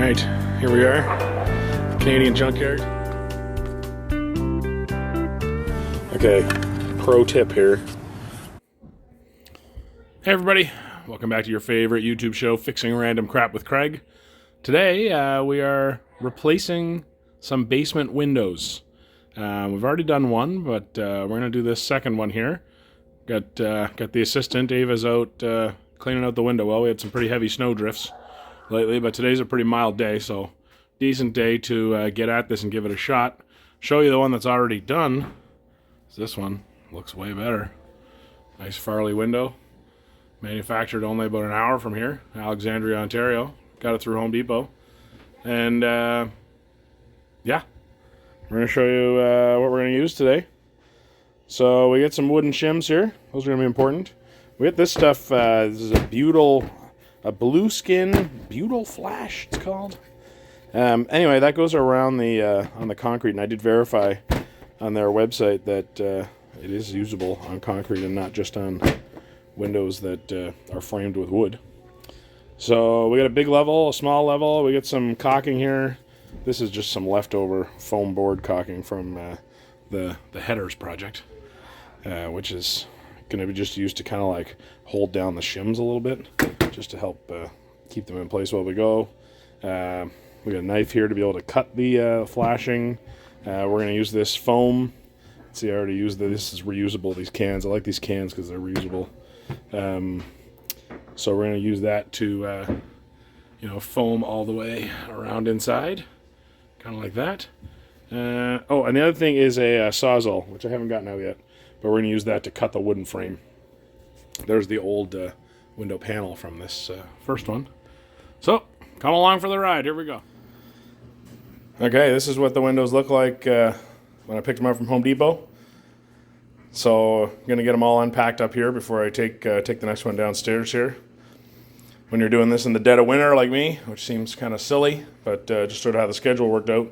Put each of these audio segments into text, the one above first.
Alright, here we are, Canadian Junkyard. Okay, pro tip here. Hey everybody, welcome back to your favorite YouTube show, Fixing Random Crap with Craig. Today we are replacing some basement windows. We've already done one, but we're going to do this second one here. Got the assistant, Ava's out cleaning out the window well. We had some pretty heavy snow drifts lately, but today's a pretty mild day, so decent day to get at this and give it a shot. Show you the one that's already done. This one looks way better. Nice Farley window. Manufactured only about an hour from here, Alexandria, Ontario. Got it through Home Depot. And yeah, we're going to show you what we're going to use today. So we get some wooden shims here. Those are going to be important. We get this stuff. This is a blue skin butyl flash, it's called. Anyway, that goes around the on the concrete, and I did verify on their website that it is usable on concrete and not just on windows that are framed with wood. So we got a big level, a small level. We get some caulking here. This is just some leftover foam board caulking from the headers project, which is going to be just used to kind of like hold down the shims a little bit, just to help keep them in place while we go. We got a knife here to be able to cut the flashing. We're going to use this foam. See, I already used this. Is reusable, these cans. I like these cans because they're reusable. So we're going to use that to, foam all the way around inside. Kind of like that. Oh, and the other thing is a Sawzall, which I haven't gotten out yet. But we're going to use that to cut the wooden frame. There's the old window panel from this first one. So, come along for the ride. Here we go. Okay, this is what the windows look like when I picked them up from Home Depot. So, I'm going to get them all unpacked up here before I take the next one downstairs here. When you're doing this in the dead of winter like me, which seems kind of silly, but just sort of how the schedule worked out,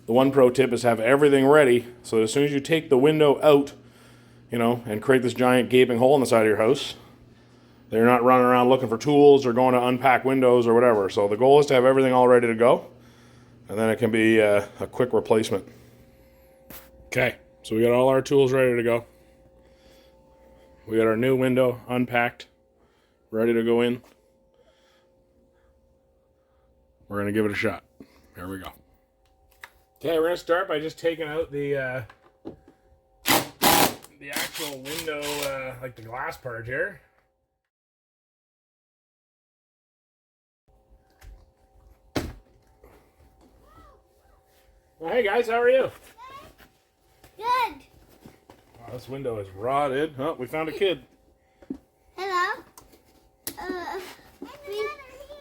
the one pro tip is have everything ready so that as soon as you take the window out, and create this giant gaping hole in the side of your house, they're not running around looking for tools or going to unpack windows or whatever. So the goal is to have everything all ready to go, and then it can be a quick replacement. Okay, so we got all our tools ready to go. We got our new window unpacked, ready to go in. We're going to give it a shot. Here we go. Okay, we're going to start by just taking out the actual window, like the glass part here. Well, hey guys, how are you? Good. Oh, this window is rotted. Oh, we found a kid. Hello.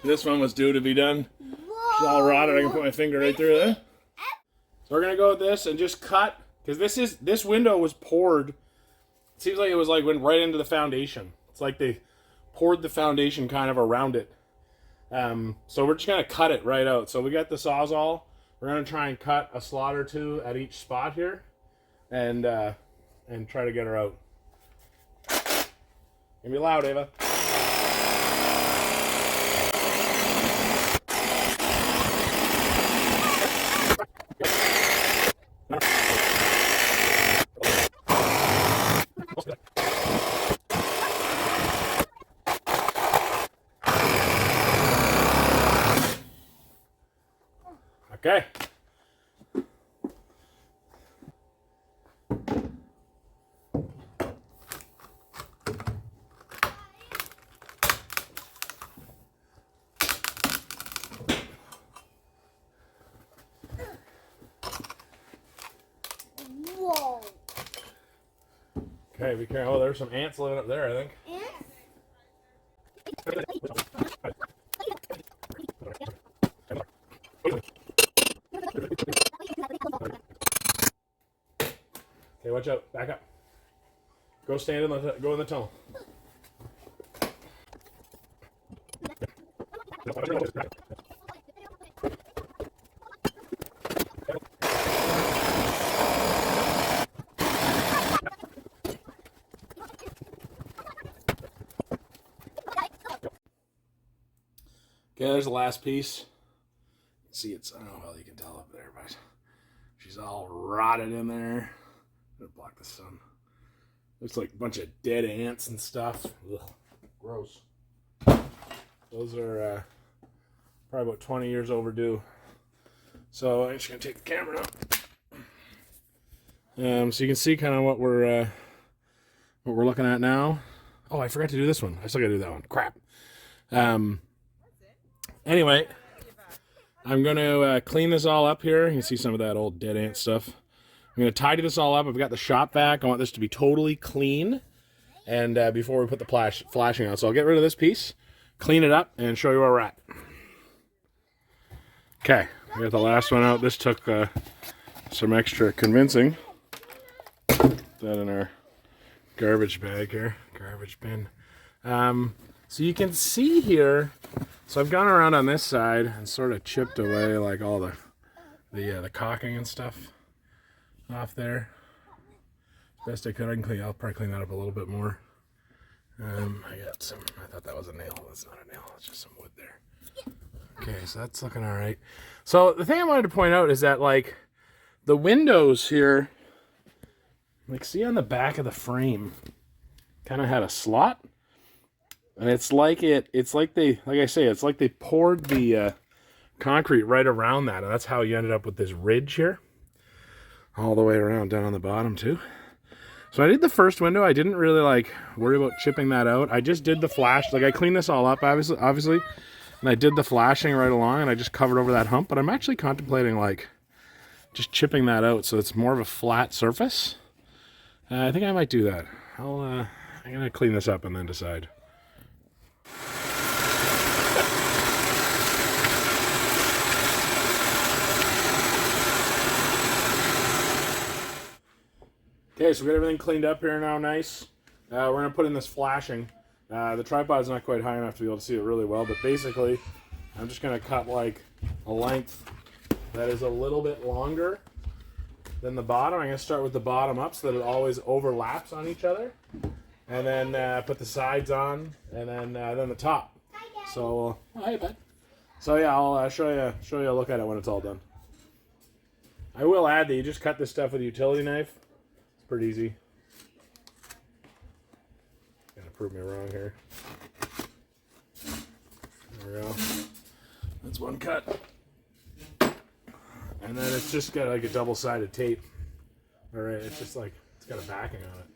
This one was due to be done. Whoa. It's all rotted. I can put my finger right through there. So we're gonna go with this and just cut, because this window was poured. It seems like it was went right into the foundation. It's like they poured the foundation kind of around it. So we're just gonna cut it right out. So we got the Sawzall. We're gonna try and cut a slot or two at each spot here, and try to get her out. Gonna be loud, Ava. Okay. Whoa. Okay, be careful. Oh, there's some ants living up there, I think. Ants? Okay, watch out. Back up. Go stand in go in the tunnel. Okay, there's the last piece. see it's, I don't know how you can tell up there, but she's all rotted in there. I'm gonna block the sun. Looks like a bunch of dead ants and stuff. Ugh, gross. Those are probably about 20 years overdue. So I'm just gonna take the camera out. So you can see kind of what we're looking at now. Oh, I forgot to do this one. I still gotta do that one. Crap. Anyway, I'm gonna clean this all up here. You can see some of that old dead ant stuff. I'm gonna tidy this all up. I've got the shop vac. I want this to be totally clean, and before we put the flashing on, so I'll get rid of this piece, clean it up, and show you where we're at. Okay, we got the last one out. This took some extra convincing. Put that in our garbage bag here, garbage bin. So you can see here, so I've gone around on this side and sort of chipped away like all the caulking and stuff off there. Best I could. I'll probably clean that up a little bit more. I thought that was a nail. That's not a nail. It's just some wood there. Okay, so that's looking all right. So the thing I wanted to point out is that like the windows here, like see on the back of the frame, kind of had a slot. And it's like they poured the concrete right around that. And that's how you ended up with this ridge here. All the way around down on the bottom too. So I did the first window. I didn't really like worry about chipping that out. I just did the flash. Like I cleaned this all up obviously. And I did the flashing right along and I just covered over that hump. But I'm actually contemplating like just chipping that out so it's more of a flat surface. I think I might do that. I'm gonna clean this up and then decide. Okay, so we got everything cleaned up here now, nice. We're gonna put in this flashing. The tripod's not quite high enough to be able to see it really well, but basically, I'm just gonna cut like a length that is a little bit longer than the bottom. I'm gonna start with the bottom up so that it always overlaps on each other, and then put the sides on, and then the top. So, hey, bud. So yeah, I'll show you a look at it when it's all done. I will add that you just cut this stuff with a utility knife. Pretty easy. Gonna prove me wrong here. There we go. That's one cut. And then it's just got like a double-sided tape. Alright, it's just like, it's got a backing on it.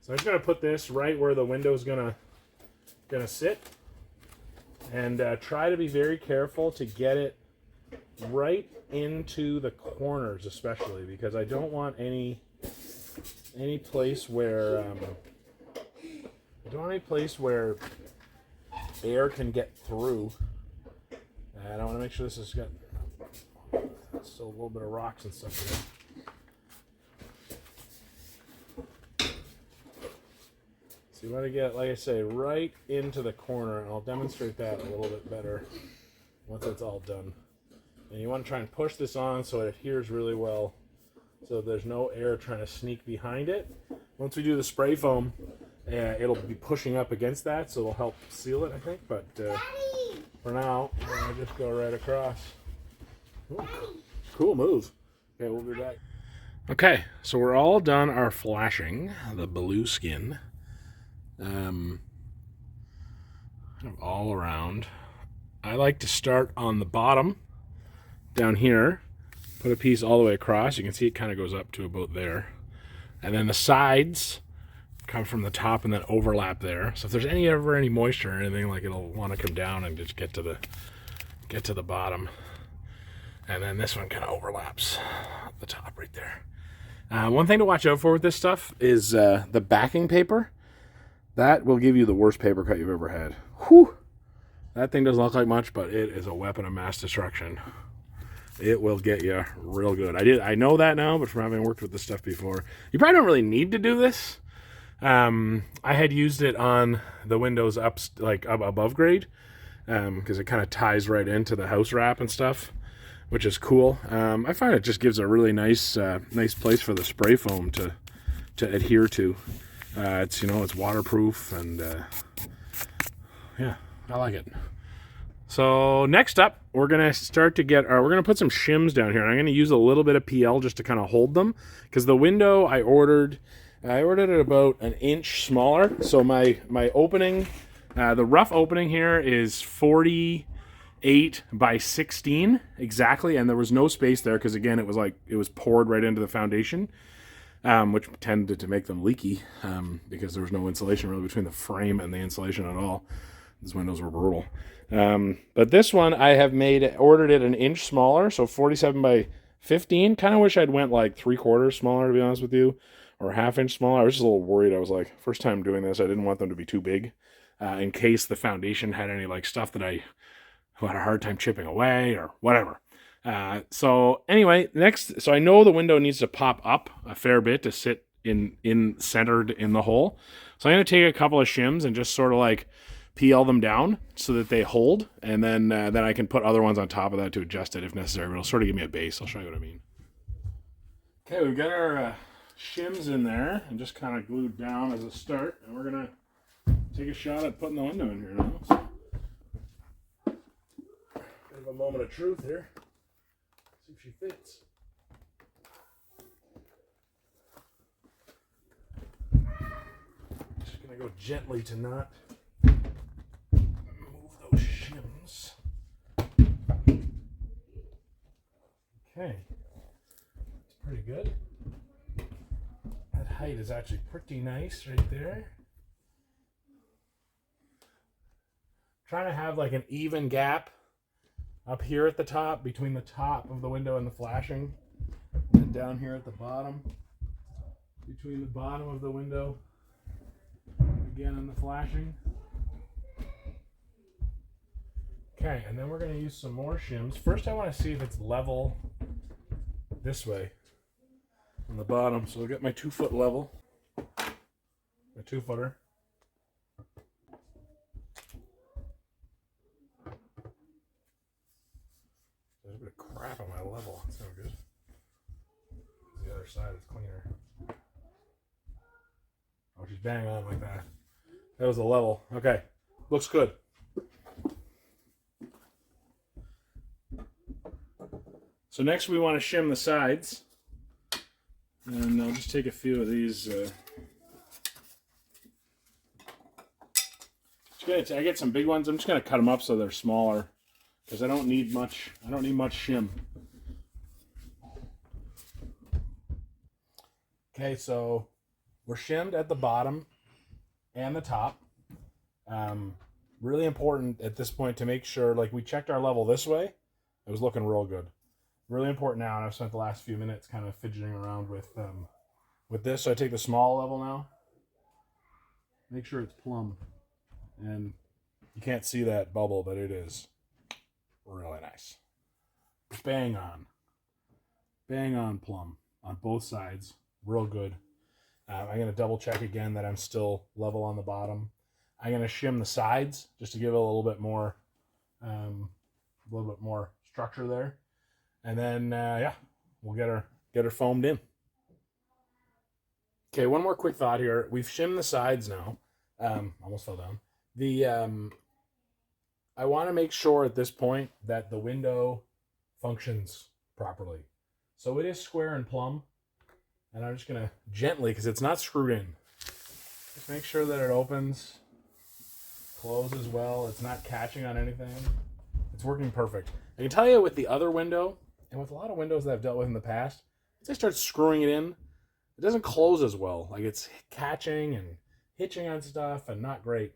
So I'm just gonna put this right where the window's gonna sit. And try to be very careful to get it right into the corners, especially because I don't want any place where air can get through. And I want to make sure this has got still a little bit of rocks and stuff there. So you want to get, like I say, right into the corner, and I'll demonstrate that a little bit better once it's all done. And you want to try and push this on so it adheres really well, so there's no air trying to sneak behind it. Once we do the spray foam, it'll be pushing up against that, so it'll help seal it, I think. But for now, I'm just go right across. Ooh, cool move. Okay, we'll be back. Okay, so we're all done our flashing, the blue skin. Kind of all around. I like to start on the bottom. Down here, put a piece all the way across. You can see it kind of goes up to about there. And then the sides come from the top and then overlap there. So if there's ever any moisture or anything, like it'll want to come down and just get to the bottom. And then this one kind of overlaps at the top right there. One thing to watch out for with this stuff is the backing paper. That will give you the worst paper cut you've ever had. Whew! That thing doesn't look like much, but it is a weapon of mass destruction. It will get you real good. I know that now, but from having worked with this stuff before, you probably don't really need to do this. I had used it on the windows up above grade, because it kind of ties right into the house wrap and stuff, which is cool. I find it just gives a really nice place for the spray foam to adhere to. It's waterproof, and yeah, I like it. So next up, we're gonna start to get we're gonna put some shims down here. And I'm gonna use a little bit of PL just to kind of hold them, because the window I ordered it about an inch smaller. So my opening, the rough opening here is 48 by 16 exactly, and there was no space there because again it was poured right into the foundation, which tended to make them leaky because there was no insulation really between the frame and the insulation at all. These windows were brutal. But this one I have ordered it an inch smaller, so 47 by 15. Kind of wish I'd went like 3/4 smaller, to be honest with you, or a half inch smaller. I was just a little worried. I was like, first time doing this, I didn't want them to be too big in case the foundation had any like stuff that I had a hard time chipping away or whatever. So anyway, so I know the window needs to pop up a fair bit to sit in centered in the hole. So I'm going to take a couple of shims and just sort of like PL them down so that they hold, and then I can put other ones on top of that to adjust it if necessary, but it'll sort of give me a base. I'll show you what I mean. Okay, we've got our shims in there and just kind of glued down as a start, and we're going to take a shot at putting the window in here now. So, bit of a moment of truth here. See if she fits. Just going to go gently to not those shims. Okay, it's pretty good. That height is actually pretty nice right there. Trying to have like an even gap up here at the top between the top of the window and the flashing, and down here at the bottom between the bottom of the window again and the flashing. Okay, and then we're going to use some more shims. First I want to see if it's level this way on the bottom. So I'll get my 2-foot level, my 2-footer. There's a bit of crap on my level. That's no good. The other side is cleaner. Oh, she's bang on like that. That was the level. Okay, looks good. So next we want to shim the sides, and I'll just take a few of these. I get some big ones. I'm just going to cut them up so they're smaller because I don't need much. I don't need much shim. Okay, so we're shimmed at the bottom and the top. Really important at this point to make sure, like we checked our level this way. It was looking real good. Really important now, and I've spent the last few minutes kind of fidgeting around with this. So I take the small level now. Make sure it's plumb. And you can't see that bubble, but it is really nice. Bang on. Bang on plumb on both sides. Real good. I'm going to double check again that I'm still level on the bottom. I'm going to shim the sides just to give it a little bit more structure there. And then, we'll get her foamed in. Okay, one more quick thought here. We've shimmed the sides now. Almost fell down. I want to make sure at this point that the window functions properly. So it is square and plumb. And I'm just going to gently, because it's not screwed in, just make sure that it opens, closes well. It's not catching on anything. It's working perfect. I can tell you with the other window, and with a lot of windows that I've dealt with in the past, once I start screwing it in, it doesn't close as well. Like it's catching and hitching on stuff and not great.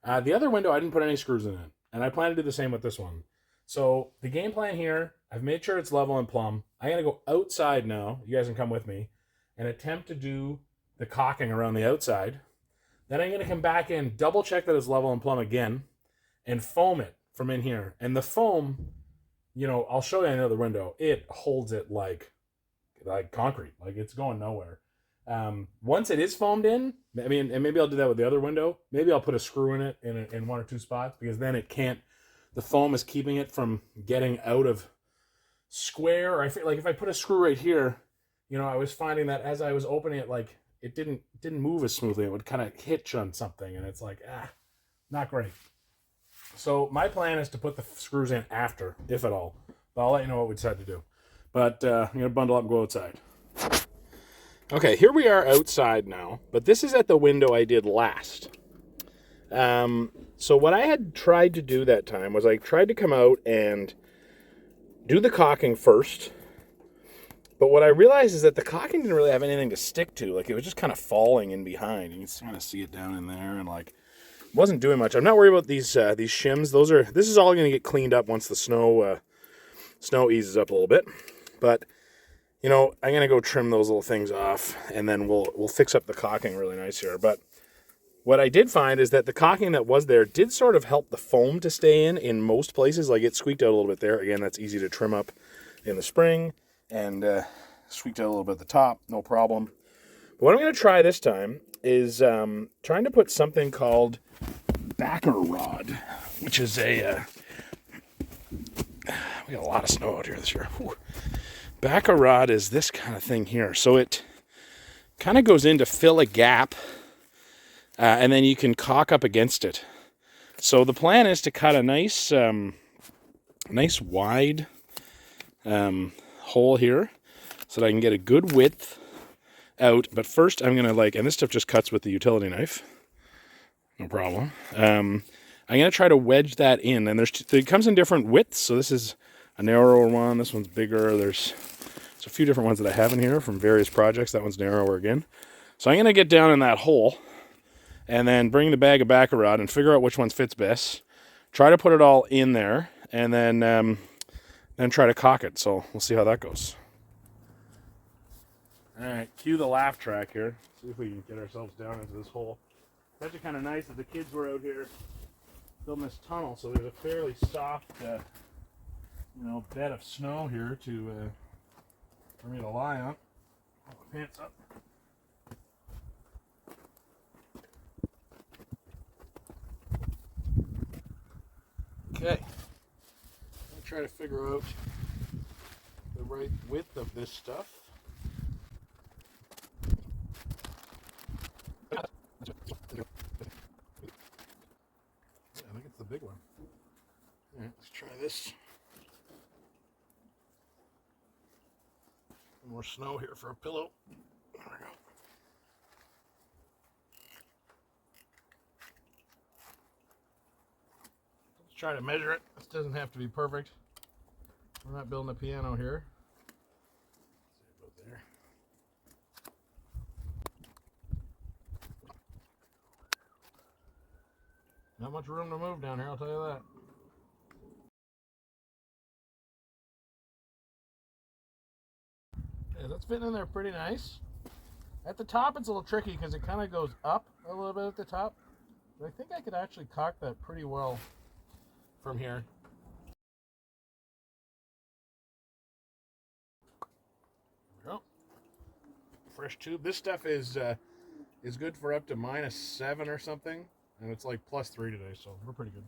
The other window, I didn't put any screws in it. And I plan to do the same with this one. So the game plan here, I've made sure it's level and plumb. I'm going to go outside now. You guys can come with me. And attempt to do the caulking around the outside. Then I'm going to come back in, double check that it's level and plumb again, and foam it from in here. And the foam, I'll show you another window. It holds it like concrete. Like it's going nowhere. Once it is foamed in, and maybe I'll do that with the other window. Maybe I'll put a screw in it in one or two spots, because then it can't, the foam is keeping it from getting out of square. Or I feel like if I put a screw right here, I was finding that as I was opening it, like it didn't move as smoothly. It would kind of hitch on something, and it's like, not great. So my plan is to put the screws in after, if at all. But I'll let you know what we decide to do. But I'm going to bundle up and go outside. Okay, here we are outside now. But this is at the window I did last. So what I had tried to do that time was I tried to come out and do the caulking first. But what I realized is that the caulking didn't really have anything to stick to. Like, it was just kind of falling in behind. You can kind of see it down in there, and like, wasn't doing much. I'm not worried about these shims. This is all going to get cleaned up once the snow eases up a little bit. But you know, I'm going to go trim those little things off, and then we'll fix up the caulking really nice here. But what I did find is that the caulking that was there did sort of help the foam to stay in most places. Like, it squeaked out a little bit there. Again, that's easy to trim up in the spring, and squeaked out a little bit at the top, no problem. But what I'm going to try this time is trying to put something called backer rod, which is we got a lot of snow out here this year. Whew. Backer rod is this kind of thing here. So it kind of goes in to fill a gap, and then you can caulk up against it. So the plan is to cut a nice wide hole here so that I can get a good width out. But first I'm going to and this stuff just cuts with the utility knife. No problem. I'm going to try to wedge that in, and it comes in different widths. So this is a narrower one. This one's bigger. There's a few different ones that I have in here from various projects. That one's narrower again. So I'm going to get down in that hole and then bring the bag of backer rod and figure out which one fits best. Try to put it all in there, and then try to caulk it. So we'll see how that goes. All right, cue the laugh track here. See if we can get ourselves down into this hole. It's actually kind of nice that the kids were out here building this tunnel, so there's a fairly soft, bed of snow here for me to lie on. Pull my pants up. Okay. I'll try to figure out the right width of this stuff. I think it's the big one. All right, let's try this. More snow here for a pillow. There we go. Let's try to measure it. This doesn't have to be perfect. We're not building a piano here. Let's see about there. Not much room to move down here, I'll tell you that. Yeah, that's fitting in there pretty nice. At the top it's a little tricky because it kind of goes up a little bit at the top. But I think I could actually caulk that pretty well from here. There we go. Fresh tube. This stuff is good for up to -7 or something. And it's like +3 today, so we're pretty good.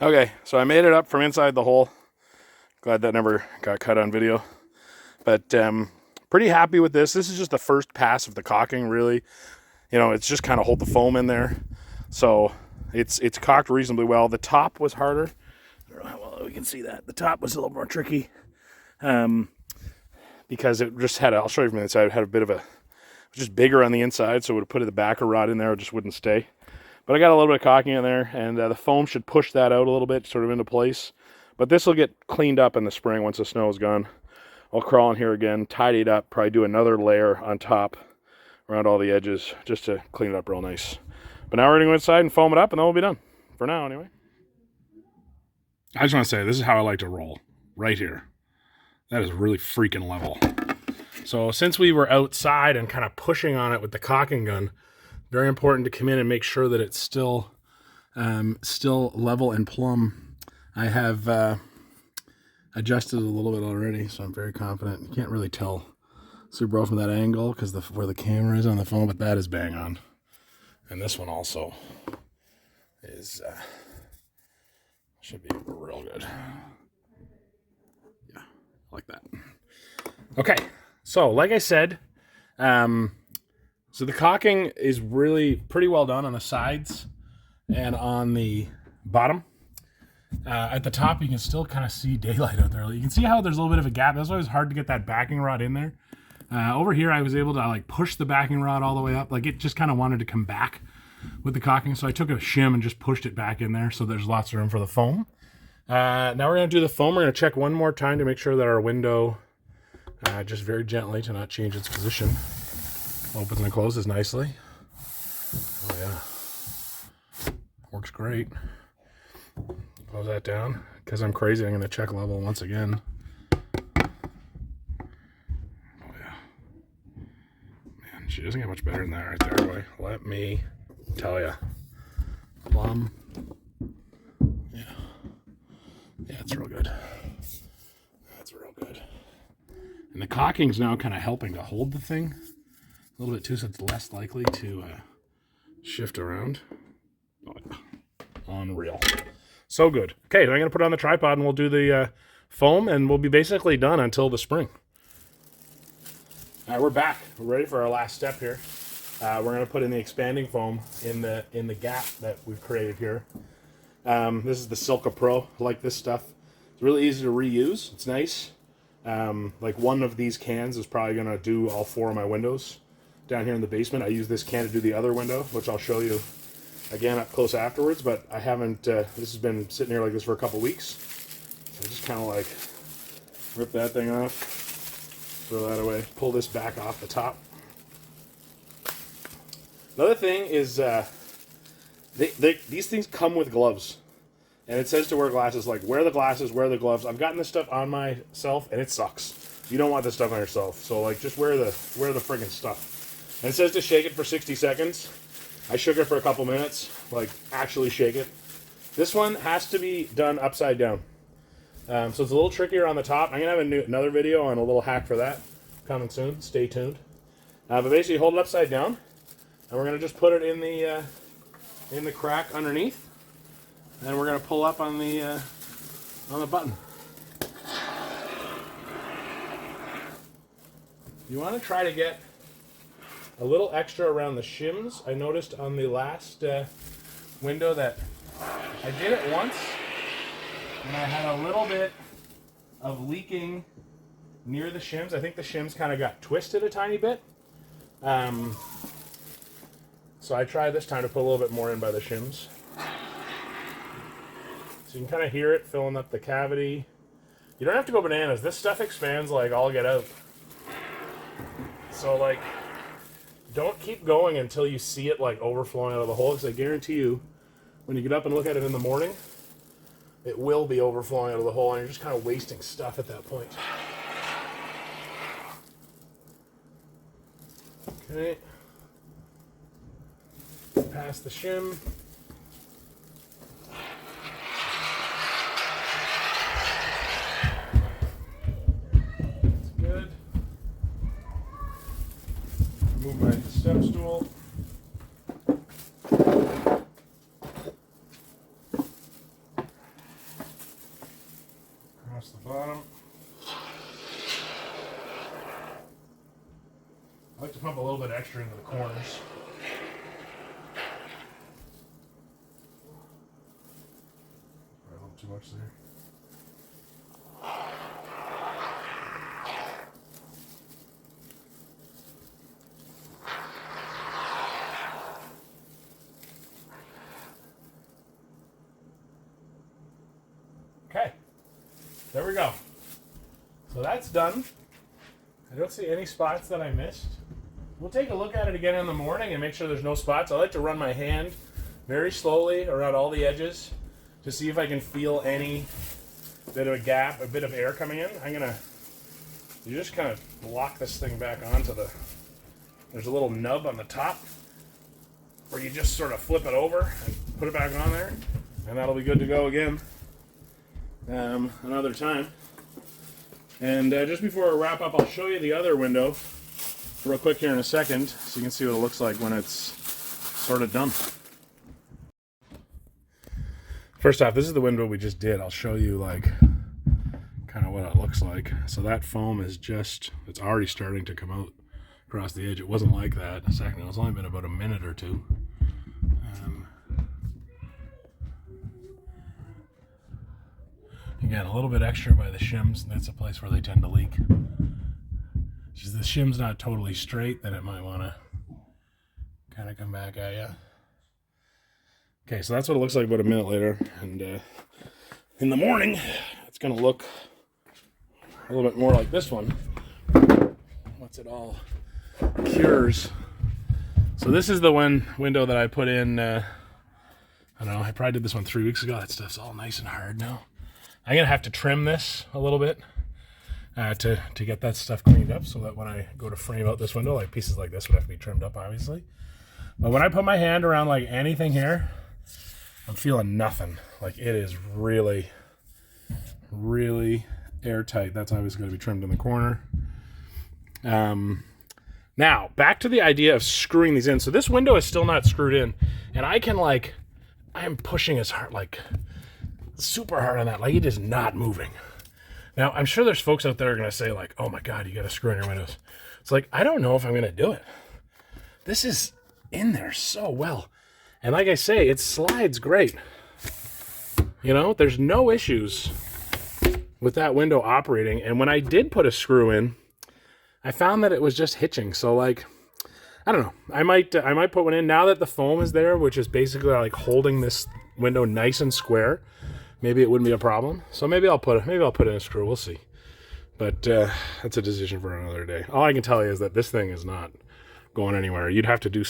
Okay, so I made it up from inside the hole. Glad that never got cut on video. But pretty happy with this. This is just the first pass of the caulking, really. You know, it's just kind of hold the foam in there. So it's caulked reasonably well. The top was harder. I don't know how well we can see that. The top was a little more tricky because it just had, I'll show you from the inside, it had a bit of a, just bigger on the inside, so it would have put the backer rod in there, it just wouldn't stay. But I got a little bit of caulking in there, and the foam should push that out a little bit, sort of into place. But this will get cleaned up in the spring once the snow is gone. I'll crawl in here again, tidy it up, probably do another layer on top around all the edges just to clean it up real nice. But now we're going to go inside and foam it up, and then we'll be done. For now, anyway. I just want to say, this is how I like to roll. Right here. That is really freaking level. So since we were outside and kind of pushing on it with the caulking gun, very important to come in and make sure that it's still level and plumb. I have adjusted it a little bit already, so I'm very confident. You can't really tell super well from that angle because where the camera is on the phone, but that is bang on. And this one also is Should be real good. Yeah, like that. Okay, so like I said, so the caulking is really pretty well done on the sides and on the bottom. At the top, you can still kind of see daylight out there. You can see how there's a little bit of a gap. That's why it was hard to get that backing rod in there. Over here, I was able to like push the backing rod all the way up. Like it just kind of wanted to come back with the caulking. So I took a shim and just pushed it back in there so there's lots of room for the foam. Now we're going to do the foam. We're going to check one more time to make sure that our window, just very gently to not change its position, opens and closes nicely. Oh yeah, works great. Close that down. Because I'm crazy, I'm going to check level once again. Oh yeah. Man, she doesn't get much better than that right there, boy. Let me tell ya. Plum. Yeah. Yeah, it's real good. That's real good. And the caulking's now kind of helping to hold the thing a little bit too, so it's less likely to shift around. Oh, yeah. Unreal. So good. Okay, I'm going to put it on the tripod and we'll do the foam and we'll be basically done until the spring. All right, we're back. We're ready for our last step here. We're going to put in the expanding foam in the gap that we've created here. This is the Silca Pro. I like this stuff. It's really easy to reuse. It's nice. Like one of these cans is probably going to do all 4 of my windows down here in the basement. I use this can to do the other window, which I'll show you again up close afterwards, but I haven't, this has been sitting here like this for a couple weeks. So I just kind of like rip that thing off, throw that away, pull this back off the top. Another thing is these things come with gloves. And it says to wear glasses, like wear the glasses, wear the gloves. I've gotten this stuff on myself and it sucks. You don't want this stuff on yourself. So like just wear the friggin' stuff. And it says to shake it for 60 seconds. I shook it for a couple minutes, like actually shake it. This one has to be done upside down. So it's a little trickier on the top. I'm gonna have another video on a little hack for that coming soon. Stay tuned. But basically hold it upside down and we're gonna just put it in the crack underneath. And we're gonna pull up on the button. You wanna try to get a little extra around the shims. I noticed on the last window that I did it once and I had a little bit of leaking near the shims. I think the shims kind of got twisted a tiny bit. So I tried this time to put a little bit more in by the shims. So you can kind of hear it filling up the cavity. You don't have to go bananas. This stuff expands like all get out. So like, don't keep going until you see it like overflowing out of the hole, because I guarantee you, when you get up and look at it in the morning, it will be overflowing out of the hole, and you're just kind of wasting stuff at that point. Okay. Past the shim. That's good. Move my step stool. Across the bottom. I like to pump a little bit extra into the corners. Probably a little too much there. Okay, there we go. So that's done. I don't see any spots that I missed. We'll take a look at it again in the morning and make sure there's no spots. I like to run my hand very slowly around all the edges to see if I can feel any bit of a gap, a bit of air coming in. You just kind of lock this thing back onto there's a little nub on the top where you just sort of flip it over and put it back on there, and that'll be good to go again. Another time. And just before I wrap up, I'll show you the other window real quick here in a second, so you can see what it looks like when it's sort of done. First off, this is the window we just did. I'll show you like kind of what it looks like. So that foam is just, it's already starting to come out across the edge. It wasn't like that a second ago. It's only been about a minute or two. Again, a little bit extra by the shims. That's a place where they tend to leak. If the shim's not totally straight, then it might want to kind of come back at you. Okay, so that's what it looks like about a minute later. And in the morning, it's going to look a little bit more like this one once it all cures. So this is the window that I put in, I don't know, I probably did this one 3 weeks ago. That stuff's all nice and hard now. I'm going to have to trim this a little bit to get that stuff cleaned up so that when I go to frame out this window, like pieces like this would have to be trimmed up, obviously. But when I put my hand around like anything here, I'm feeling nothing. Like it is really, really airtight. That's obviously going to be trimmed in the corner. Now, back to the idea of screwing these in. So this window is still not screwed in. And I am pushing as hard, like super hard on that. Like it is not moving. Now, I'm sure there's folks out there who are going to say like, oh my God, you got to screw in your windows. It's like, I don't know if I'm going to do it. This is in there so well. And like I say, it slides great. You know, there's no issues with that window operating. And when I did put a screw in, I found that it was just hitching. So like, I don't know. I might put one in now that the foam is there, which is basically like holding this window nice and square. Maybe it wouldn't be a problem. So maybe I'll put in a screw. We'll see. But that's a decision for another day. All I can tell you is that this thing is not going anywhere. You'd have to do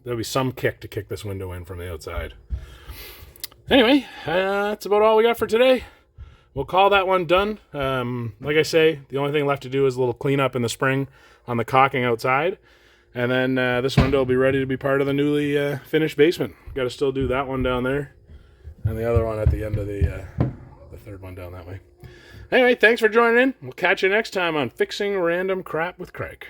there'll be some kick to kick this window in from the outside. Anyway, that's about all we got for today. We'll call that one done. Like I say, the only thing left to do is a little cleanup in the spring on the caulking outside. And then this window will be ready to be part of the newly finished basement. Got to still do that one down there. And the other one at the end of the third one down that way. Anyway, thanks for joining in. We'll catch you next time on Fixing Random Crap with Craig.